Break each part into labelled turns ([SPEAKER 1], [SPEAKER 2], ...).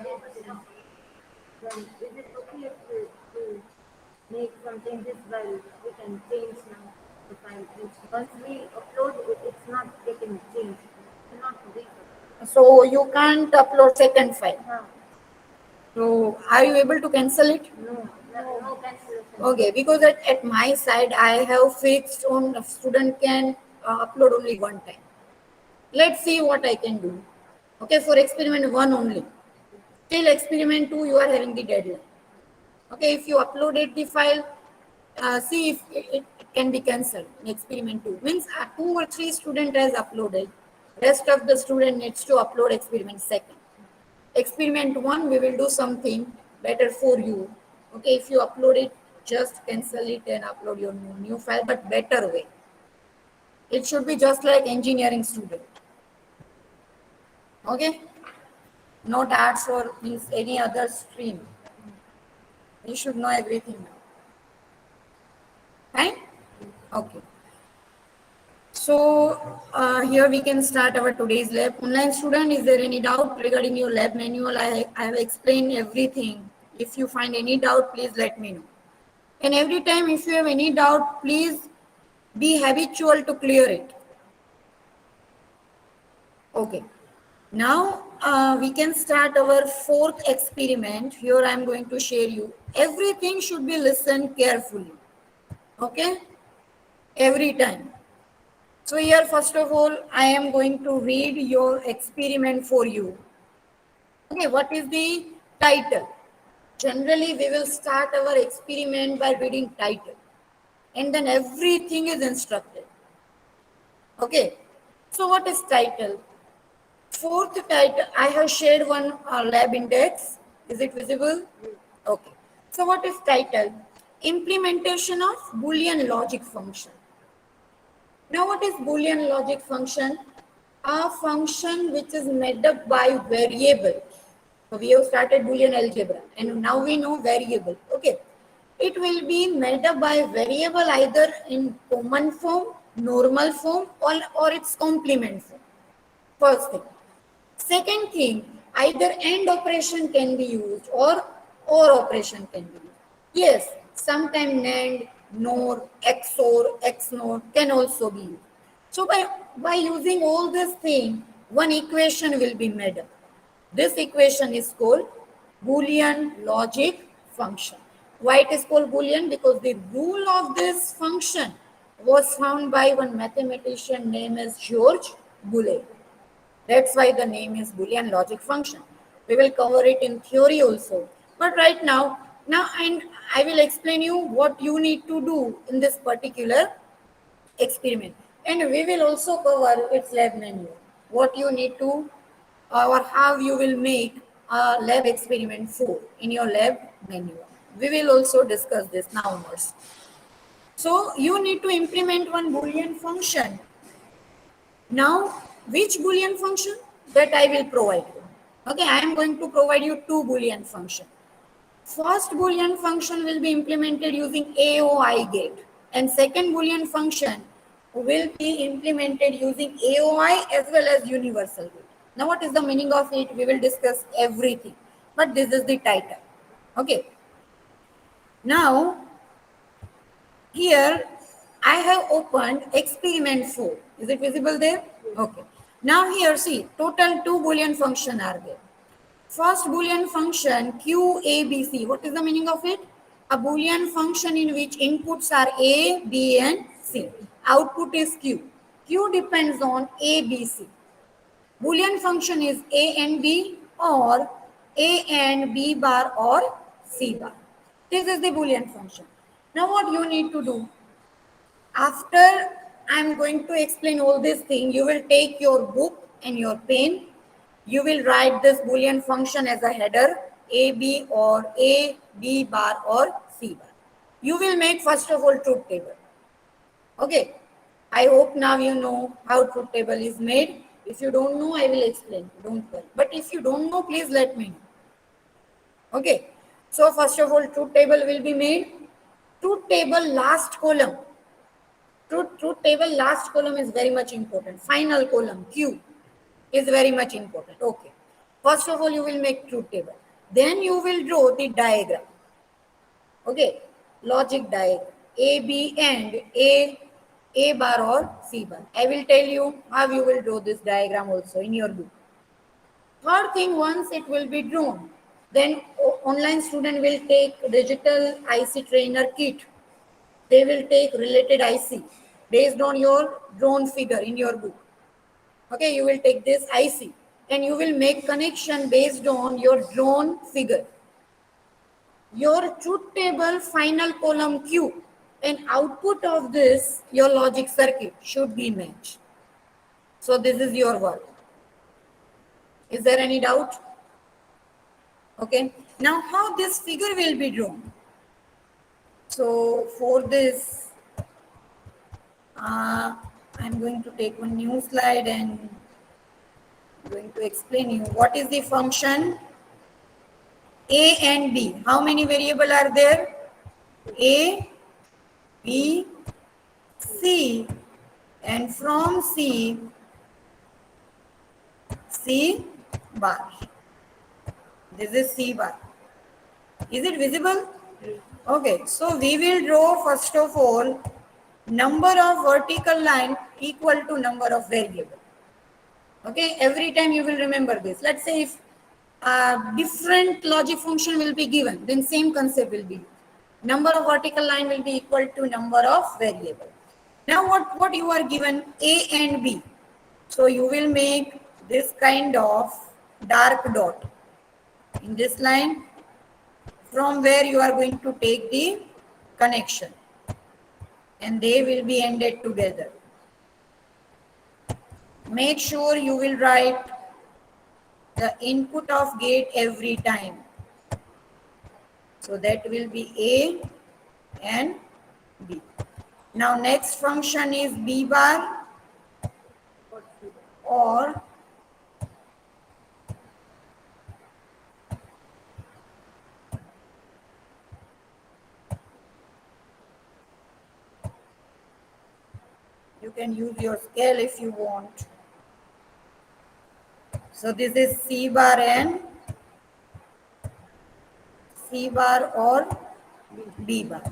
[SPEAKER 1] then is it okay to make some changes while we can change now the file? Once we upload it, it's not getting changed. It's not read.
[SPEAKER 2] So you can't upload second file.
[SPEAKER 1] Huh.
[SPEAKER 2] So are you able to cancel it?
[SPEAKER 1] No cancellation.
[SPEAKER 2] Okay, because at my side I have fixed on a student can upload only one time. Let's see what I can do. Okay, for experiment 1 only. Till experiment 2 you are having the deadline. Okay, if you uploaded the file, see if it can be cancelled in experiment 2. Means 2 or 3 student has uploaded. Rest of the student needs to upload experiment 2nd. Experiment 1 we will do something better for you. Okay, if you upload it, just cancel it and upload your new file, but better way. It should be just like engineering student. Okay, not arts or means any other stream. You should know everything now. Fine? Okay. So here we can start our today's lab. Online student, is there any doubt regarding your lab manual? I have explained everything. If you find any doubt, please let me know. And every time if you have any doubt, please be habitual to clear it. Okay. Now we can start our 4th experiment. Here I am going to share you. Everything should be listened carefully. Okay? Every time. So here first of all, I am going to read your experiment for you. Okay, what is the title? Generally, we will start our experiment by reading title. And then everything is instructed. Okay, so what is title? 4th title, I have shared one lab index. Is it visible? Okay. So what is title? Implementation of Boolean logic function. Now what is Boolean logic function? A function which is made up by variable. So we have started Boolean algebra and now we know variable. Okay. It will be made up by variable either in common form, normal form or its complement form. First thing. Second thing, either AND operation can be used or operation can be used. Yes, sometimes NAND, NOR, XOR, XNOR can also be used. So by using all this thing, one equation will be made up. This equation is called Boolean logic function. Why it is called Boolean? Because the rule of this function was found by one mathematician named as George Boole. That's why the name is Boolean logic function. We will cover it in theory also. But right now and I will explain you what you need to do in this particular experiment. And we will also cover its lab manual. What you need to or how you will make a lab experiment 4 in your lab manual. We will also discuss this now onwards. So you need to implement one Boolean function. Now, which Boolean function? That I will provide you. Okay, I am going to provide you 2 Boolean function. First Boolean function will be implemented using AOI gate, and second Boolean function will be implemented using AOI as well as universal gate. Now, what is the meaning of it? We will discuss everything, but this is the title. Okay. Now, here I have opened experiment 4. Is it visible there? Okay. Now here see, total 2 Boolean function are there. First Boolean function QABC. What is the meaning of it? A Boolean function in which inputs are A, B and C. Output is Q. Q depends on A, B, C. Boolean function is A and B or A and B bar or C bar. This is the Boolean function. Now what you need to do? After I'm going to explain all this thing, you will take your book and your pen. You will write this Boolean function as a header, A, B or A, B bar or C bar. You will make first of all truth table. Okay. I hope now you know how truth table is made. If you don't know, I will explain. Don't worry. But if you don't know, please let me know. Okay. So first of all, truth table will be made. Truth table last column. Truth table last column is very much important. Final column Q is very much important. Okay. First of all, you will make truth table. Then you will draw the diagram. Okay, logic diagram. A, B, and A bar or C bar. I will tell you how you will draw this diagram also in your book. Third thing, once it will be drawn, then online student will take digital IC trainer kit. They will take related IC based on your drawn figure in your book. Okay, you will take this IC and you will make connection based on your drawn figure. Your truth table final column Q and output of this, your logic circuit should be matched. So this is your work. Is there any doubt? Okay. Now how this figure will be drawn? So for this, I'm going to take one new slide and I'm going to explain you what is the function A and B. How many variables are there? A, B, C, and from C bar. This is C bar. Is it visible? Okay, so we will draw first of all number of vertical line equal to number of variable. Okay, every time you will remember this. Let's say if different logic function will be given, then same concept will be. Number of vertical line will be equal to number of variable. Now what you are given A and B. So you will make this kind of dark dot in this line from where you are going to take the connection and they will be ended together. Make sure you will write the input of gate every time. So that will be A and B. Now next function is B bar or you can use your scale if you want. So this is C bar and C bar or B bar.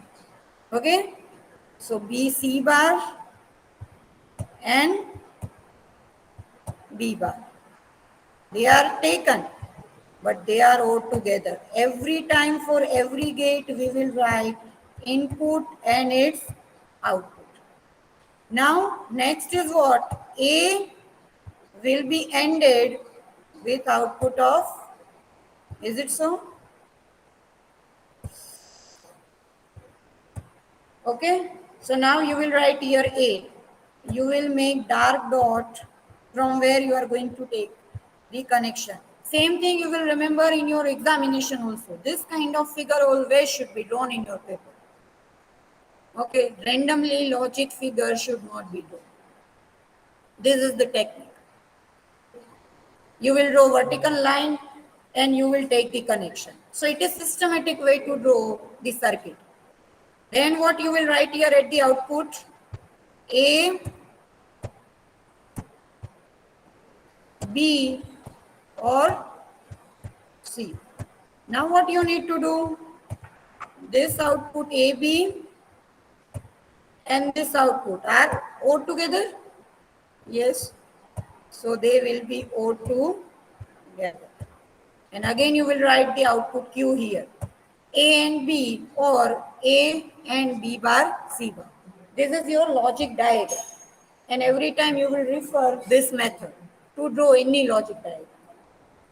[SPEAKER 2] Okay. So B C bar and B bar. They are taken, but they are all together. Every time for every gate, we will write input and its output. Now, next is what? A will be ended with output of, is it so? Okay. So now you will write here A. You will make dark dot from where you are going to take the connection. Same thing you will remember in your examination also. This kind of figure always should be drawn in your paper. Okay, randomly logic figure should not be drawn. This is the technique. You will draw vertical line and you will take the connection. So it is systematic way to draw the circuit. Then what you will write here at the output? A, B or C. Now what you need to do? This output AB and this output are O together? Yes. So they will be O2 together. And again you will write the output Q here. A and B or A and B bar C bar. This is your logic diagram. And every time you will refer this method to draw any logic diagram.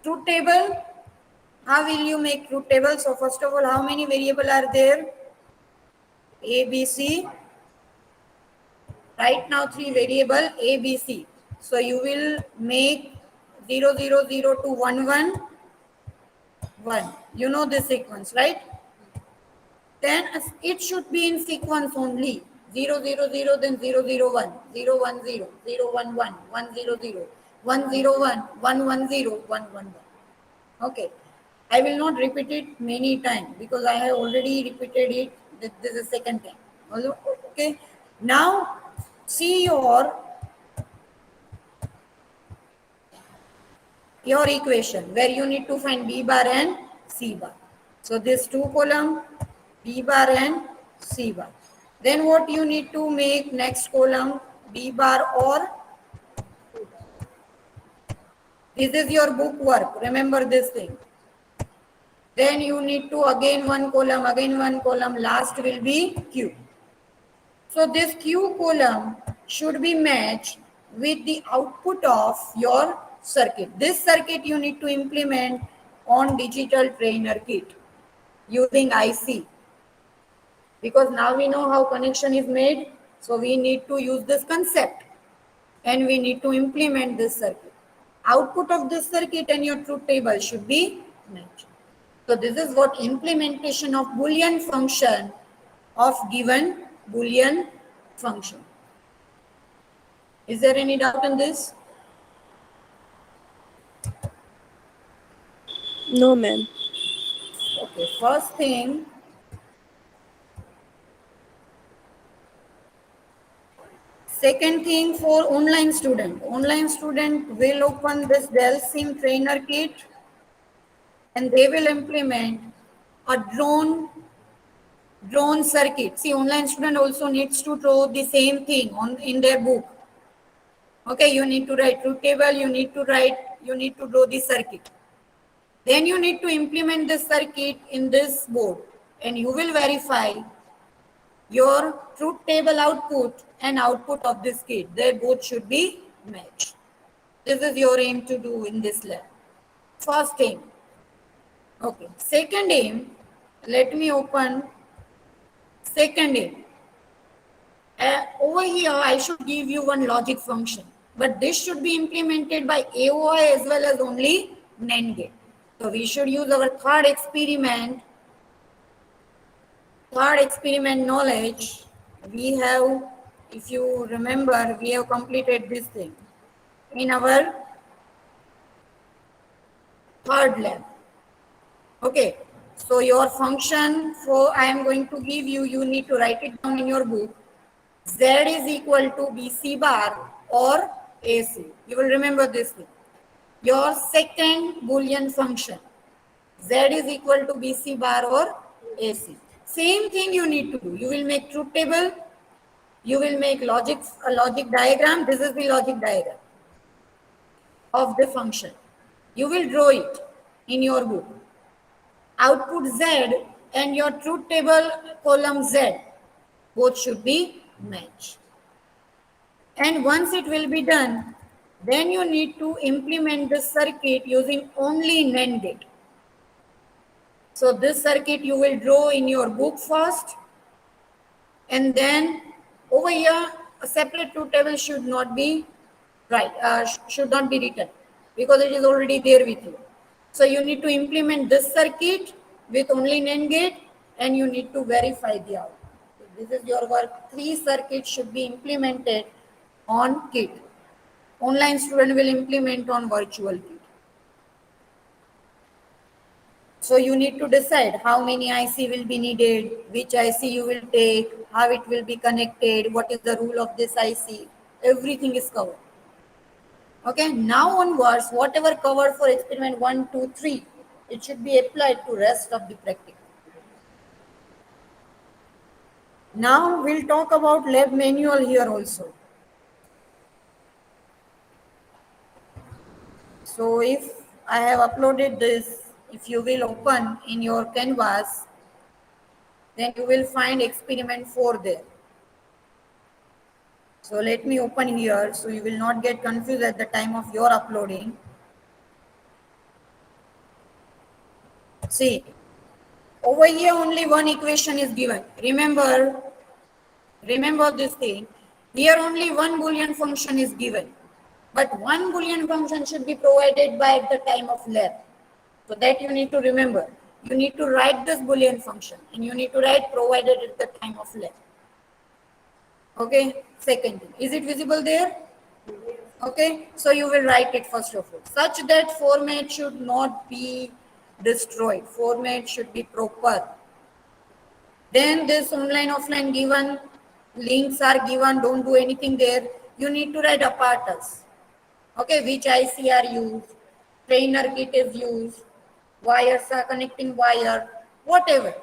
[SPEAKER 2] Truth table. How will you make truth table? So first of all, how many variables are there? A, B, C. Right now, three variable A, B, C. So you will make 0, 0, 0 to 1, 1, 1. You know this sequence, right? Then it should be in sequence only. 0, 0, 0, then 0, 0, 1, 0, 1, 0, 0, 1, 1, 1, 0, 0, 1, 0, 1, 1, 1, 0, 1, 1, 1. Okay. I will not repeat it many times because I have already repeated it. This is the second time. Okay. Now, see your your equation where you need to find B bar and C bar. So this 2 column, B bar and C bar. Then what you need to make next column, B bar or this is your book work. Remember this thing. Then you need to again one column, last will be Q. So this Q column should be matched with the output of your circuit. This circuit you need to implement on digital trainer kit using IC. Because now we know how connection is made. So we need to use this concept and we need to implement this circuit. Output of this circuit and your truth table should be matched. So this is what implementation of Boolean function of given Boolean function. Is there any doubt in this?
[SPEAKER 3] No, ma'am.
[SPEAKER 2] Okay, first thing, second thing for online student. Online student will open this Dell Sim trainer kit and they will implement a drone circuit. See, online student also needs to draw the same thing in their book. Okay, you need to write truth table, you need to draw the circuit. Then you need to implement this circuit in this board and you will verify your truth table output and output of this kit. They both should be matched. This is your aim to do in this lab. First aim. Okay. Second aim, let me open second aim. Over here, I should give you one logic function, but this should be implemented by AOI as well as only NAND gate. So we should use our third experiment knowledge. We have, if you remember, we have completed this thing in our third lab. Okay, so your function for I am going to give you, you need to write it down in your book. Z is equal to BC bar or AC. You will remember this thing. Your second Boolean function. Z is equal to BC bar or AC. Same thing you need to do. You will make truth table. You will make a logic diagram. This is the logic diagram of the function. You will draw it in your book. Output Z and your truth table column Z both should be matched. And once it will be done, then you need to implement the circuit using only NAND gate. So this circuit you will draw in your book first, and then over here a separate truth table should not be written because it is already there with you. So you need to implement this circuit with only NAND gate and you need to verify the output. This is your work. 3 circuits should be implemented on kit. Online student will implement on virtual kit. So you need to decide how many IC will be needed, which IC you will take, how it will be connected, what is the rule of this IC. Everything is covered. Okay, now onwards, whatever covered for experiment 1, 2, 3, it should be applied to rest of the practical. Now we'll talk about lab manual here also. So if I have uploaded this, if you will open in your canvas, then you will find experiment 4 there. So let me open here so you will not get confused at the time of your uploading. See, over here only one equation is given. Remember this thing. Here only one Boolean function is given. But one Boolean function should be provided by at the time of lab. So that you need to remember. You need to write this Boolean function and you need to write provided at the time of lab. Okay, second thing. Is it visible there? Okay, so you will write it first of all. Such that format should not be destroyed. Format should be proper. Then this online, offline given, links are given, don't do anything there. You need to write apparatus. Okay, which IC are used, trainer kit is used, wires are connecting wire, whatever.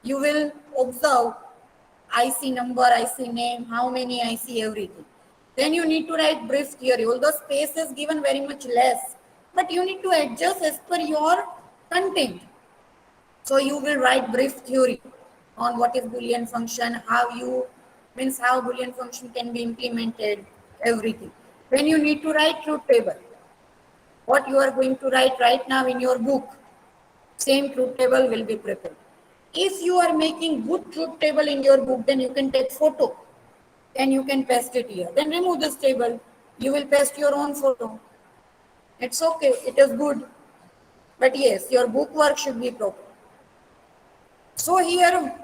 [SPEAKER 2] You will observe IC number, IC name, how many IC, everything. Then you need to write brief theory. Although space is given very much less, but you need to adjust as per your content. So you will write brief theory on what is Boolean function, how Boolean function can be implemented, everything. Then you need to write truth table. What you are going to write right now in your book, same truth table will be prepared. If you are making good truth table in your book, then you can take photo and you can paste it here. Then remove this table. You will paste your own photo. It's okay. It is good. But yes, your book work should be proper. So here,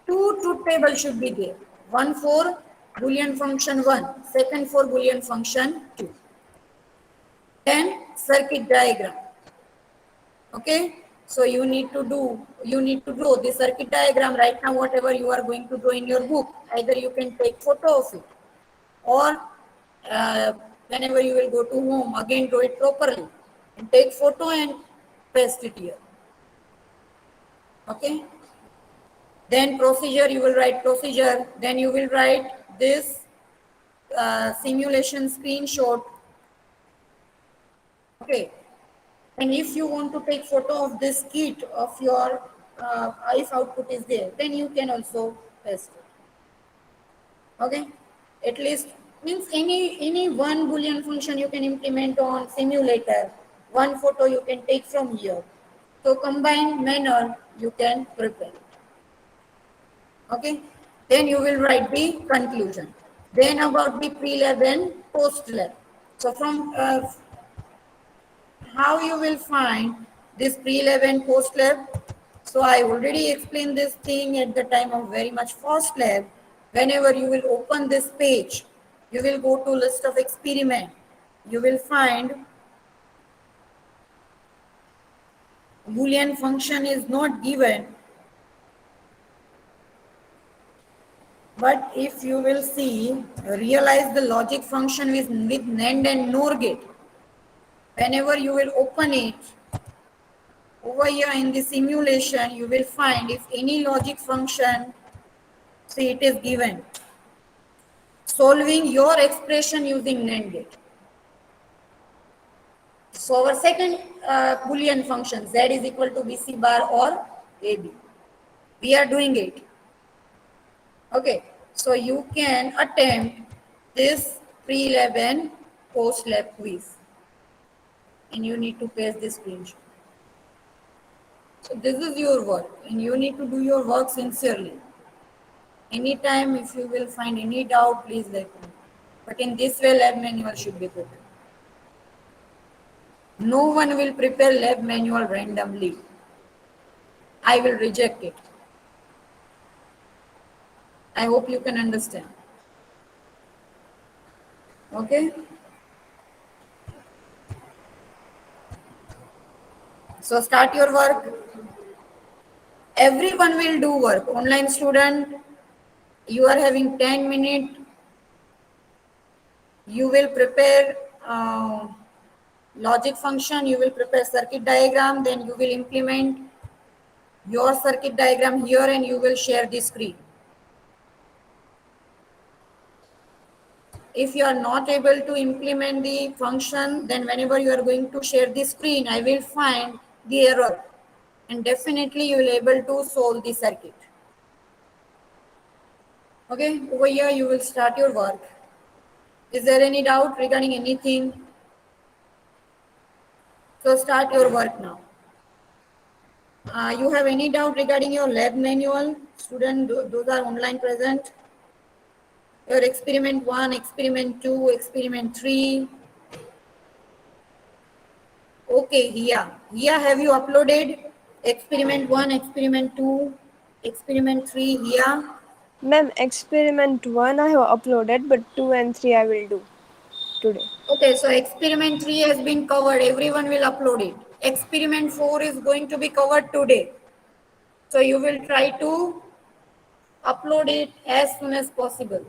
[SPEAKER 2] two truth tables should be there. One for Boolean function 1, second for Boolean function 2. Then circuit diagram. Okay, so you need to draw the circuit diagram right now. Whatever you are going to draw in your book, either you can take photo of it, or uh, whenever you will go to home, again draw it properly and take photo and paste it here. Okay, then procedure, you will write procedure, then you will write this simulation screenshot. Okay, and if you want to take photo of this kit of your if output is there, then you can also paste it. Okay, at least means any one Boolean function you can implement on simulator. One photo you can take from here. So combined manner you can prepare. Okay, then you will write the conclusion. Then about the pre-lab and post-lab. So from how you will find this pre-lab and post-lab. So I already explained this thing at the time of very much first lab. Whenever you will open this page, you will go to list of experiment. You will find Boolean function is not given. But if you will see, realize the logic function with NAND and NOR gate. Whenever you will open it, over here in the simulation, you will find if any logic function, see it is given. Solving your expression using NAND gate. So our second Boolean function, Z is equal to BC bar or AB. We are doing it. Okay, so you can attempt this pre-lab and post-lab quiz. And you need to paste this screenshot. So this is your work and you need to do your work sincerely. Anytime if you will find any doubt, please let me know. But in this way, lab manual should be prepared. No one will prepare lab manual randomly. I will reject it. I hope you can understand. Okay? So start your work. Everyone will do work. Online student, you are having 10 minutes. You will prepare logic function, you will prepare circuit diagram, then you will implement your circuit diagram here and you will share the screen. If you are not able to implement the function, then whenever you are going to share the screen, I will find the error and definitely you will able to solve the circuit. Okay, over here you will start your work. Is there any doubt regarding anything? So start your work now. You have any doubt regarding your lab manual? Student, those are online present. Your experiment 1, experiment 2, experiment 3. Okay, here. Here have you uploaded experiment 1, experiment 2, experiment 3 here?
[SPEAKER 3] Ma'am, experiment 1 I have uploaded, but 2 and 3 I will do today.
[SPEAKER 2] Okay, so experiment 3 has been covered. Everyone will upload it. Experiment 4 is going to be covered today. So you will try to upload it as soon as possible.